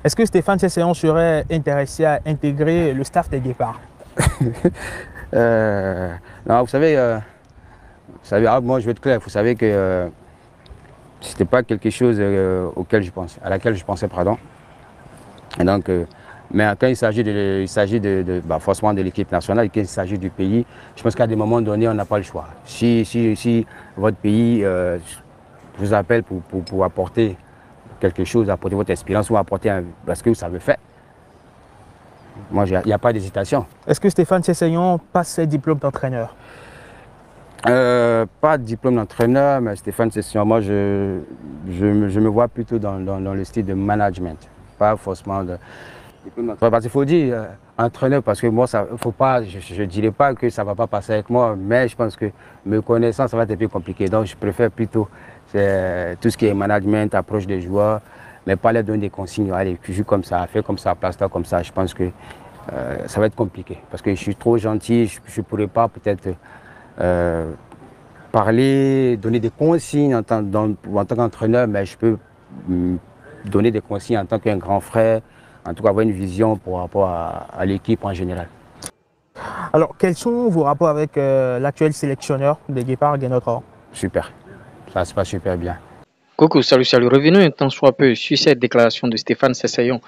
Est-ce que Stéphane Sesséon serait intéressé à intégrer le staff des Guépards? Non, moi je vais être clair, vous savez que c'était pas quelque chose à laquelle je pensais, pardon. Et donc, mais quand forcément de l'équipe nationale, quand il s'agit du pays, je pense qu'à des moments donnés, on n'a pas le choix. Si votre pays vous appelle pour apporter quelque chose, apporter votre expérience ou apporter parce que vous savez faire, moi, il n'y a pas d'hésitation. Est-ce que Stéphane Sesséon passe ses diplômes d'entraîneur? Pas de diplôme d'entraîneur, mais Stéphane Sesséon, moi, je me vois plutôt dans le style de management, pas forcément de diplôme d'entraîneur. Parce qu'il faut dire entraîneur, parce que moi, ça, faut pas, je ne dirais pas que ça ne va pas passer avec moi, mais je pense que me connaissant, ça va être un peu compliqué. Donc, je préfère plutôt tout ce qui est management, approche des joueurs, mais pas leur donner des consignes, allez, joue comme ça, fais comme ça, place-toi comme ça. Je pense que ça va être compliqué, parce que je suis trop gentil, je ne pourrais pas peut-être parler, donner des consignes en tant qu'entraîneur, mais je peux donner des consignes en tant qu'un grand frère, en tout cas avoir une vision par rapport à l'équipe en général. Alors, quels sont vos rapports avec l'actuel sélectionneur des Guépards, Guénotra? Super, ça se passe super bien. Coucou, salut, salut. Revenons un temps soit peu sur cette déclaration de Stéphane Sesséon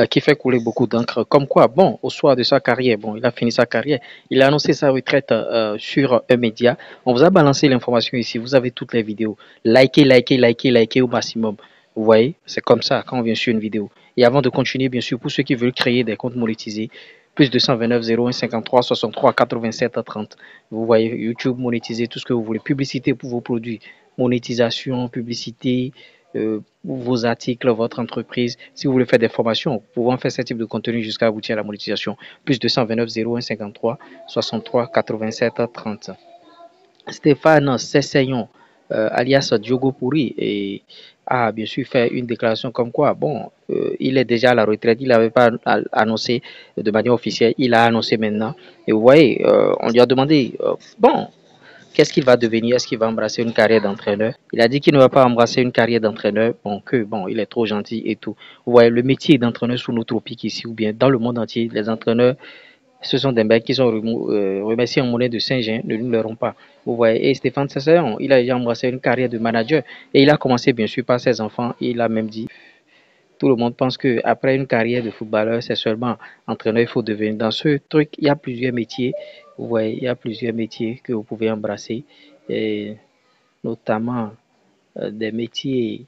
qui fait couler beaucoup d'encre. Comme quoi, bon, au soir de sa carrière, bon, il a fini sa carrière, il a annoncé sa retraite sur un média. On vous a balancé l'information ici, vous avez toutes les vidéos. Likez, likez, likez, likez au maximum. Vous voyez, c'est comme ça quand on vient sur une vidéo. Et avant de continuer, bien sûr, pour ceux qui veulent créer des comptes monétisés, plus 229 01 53 63 87 30. Vous voyez, YouTube monétisé, tout ce que vous voulez. Publicité pour vos produits, monétisation, publicité, vos articles, votre entreprise. Si vous voulez faire des formations, vous pouvez faire ce type de contenu jusqu'à aboutir à la monétisation. Plus 229 01 53 63 87 30. Stéphane Sesséon, alias Diogo Pourri, a bien sûr fait une déclaration comme quoi, bon, il est déjà à la retraite, il n'avait pas annoncé de manière officielle, il a annoncé maintenant. Et vous voyez, on lui a demandé, bon, qu'est-ce qu'il va devenir? Est-ce qu'il va embrasser une carrière d'entraîneur? Il a dit qu'il ne va pas embrasser une carrière d'entraîneur, bon, il est trop gentil et tout. Vous voyez, le métier d'entraîneur sous nos tropiques ici, ou bien dans le monde entier, les entraîneurs, ce sont des mecs qui sont remerciés en monnaie de Saint-Jean, ne nous l'auront pas. Vous voyez, et Stéphane Sesséon, il a déjà embrassé une carrière de manager, et il a commencé bien sûr par ses enfants, et il a même dit, tout le monde pense qu'après une carrière de footballeur, c'est seulement entraîneur, il faut devenir. Dans ce truc, il y a plusieurs métiers. Vous voyez, il y a plusieurs métiers que vous pouvez embrasser, et notamment des métiers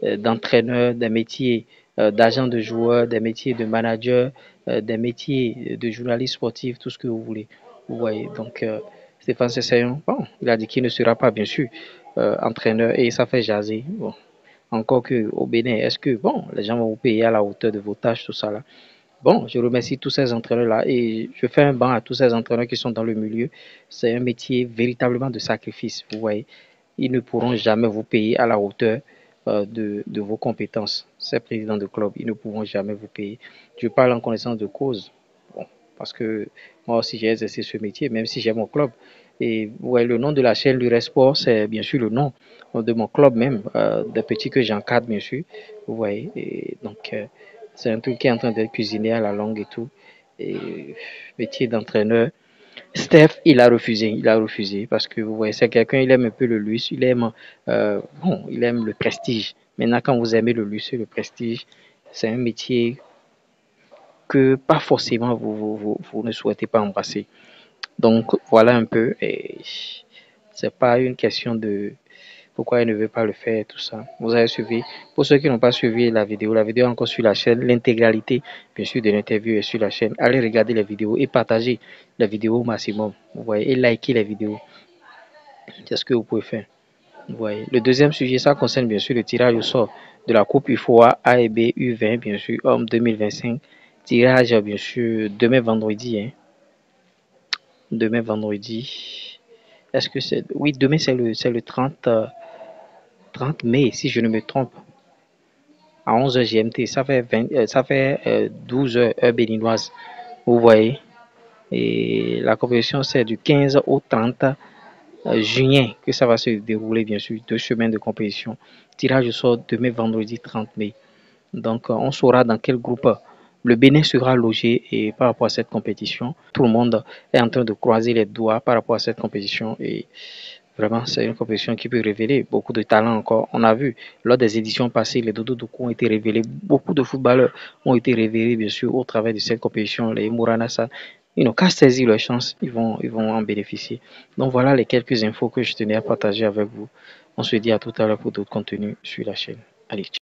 d'entraîneur, des métiers d'agent de joueur, des métiers de manager, des métiers de journaliste sportif, tout ce que vous voulez. Vous voyez, donc Stéphane Sesséon, bon, il a dit qu'il ne sera pas, bien sûr, entraîneur, et ça fait jaser. Bon. Encore que au Bénin, est-ce que bon, les gens vont vous payer à la hauteur de vos tâches, tout ça là? Bon, je remercie tous ces entraîneurs-là et je fais un banc à tous ces entraîneurs qui sont dans le milieu. C'est un métier véritablement de sacrifice, vous voyez. Ils ne pourront jamais vous payer à la hauteur de vos compétences. Ces présidents de club, ils ne pourront jamais vous payer. Je parle en connaissance de cause. Bon, parce que moi aussi j'ai exercé ce métier, même si j'ai mon club. Et ouais, le nom de la chaîne Lure Sport, c'est bien sûr le nom de mon club même, des petits que j'encadre, bien sûr. Vous voyez, et donc c'est un truc qui est en train d'être cuisiné à la longue et tout. Et métier d'entraîneur. Steph, il a refusé parce que vous voyez, c'est quelqu'un, il aime un peu le luxe, bon, il aime le prestige. Maintenant, quand vous aimez le luxe et le prestige, c'est un métier que pas forcément vous ne souhaitez pas embrasser. Donc voilà un peu, et c'est pas une question de pourquoi il ne veut pas le faire, tout ça. Vous avez suivi. Pour ceux qui n'ont pas suivi la vidéo est encore sur la chaîne. L'intégralité, bien sûr, de l'interview est sur la chaîne. Allez regarder les vidéos et partagez la vidéo au maximum. Vous voyez, et likez les vidéos. C'est ce que vous pouvez faire. Vous voyez. Le deuxième sujet, ça concerne bien sûr le tirage au sort de la Coupe UFOA A et B U20, bien sûr, homme 2025. Tirage, bien sûr, demain vendredi. Hein. Demain vendredi. Est-ce que c'est. Oui, demain c'est le 30 mai, si je ne me trompe. À 11h GMT, ça fait 12h heure béninoise. Vous voyez. Et la compétition, c'est du 15 au 30 juin que ça va se dérouler, bien sûr. 2 semaines de compétition. Tirage au sort demain, vendredi 30 mai. Donc, on saura dans quel groupe le Bénin sera logé et par rapport à cette compétition. Tout le monde est en train de croiser les doigts par rapport à cette compétition et vraiment, c'est une compétition qui peut révéler beaucoup de talents encore. On a vu, lors des éditions passées, les Dodo Doku ont été révélés. Beaucoup de footballeurs ont été révélés, bien sûr, au travers de cette compétition. Les Mouranassa, ils n'ont qu'à saisir leur chance, ils vont en bénéficier. Donc voilà les quelques infos que je tenais à partager avec vous. On se dit à tout à l'heure pour d'autres contenus sur la chaîne. Allez, ciao.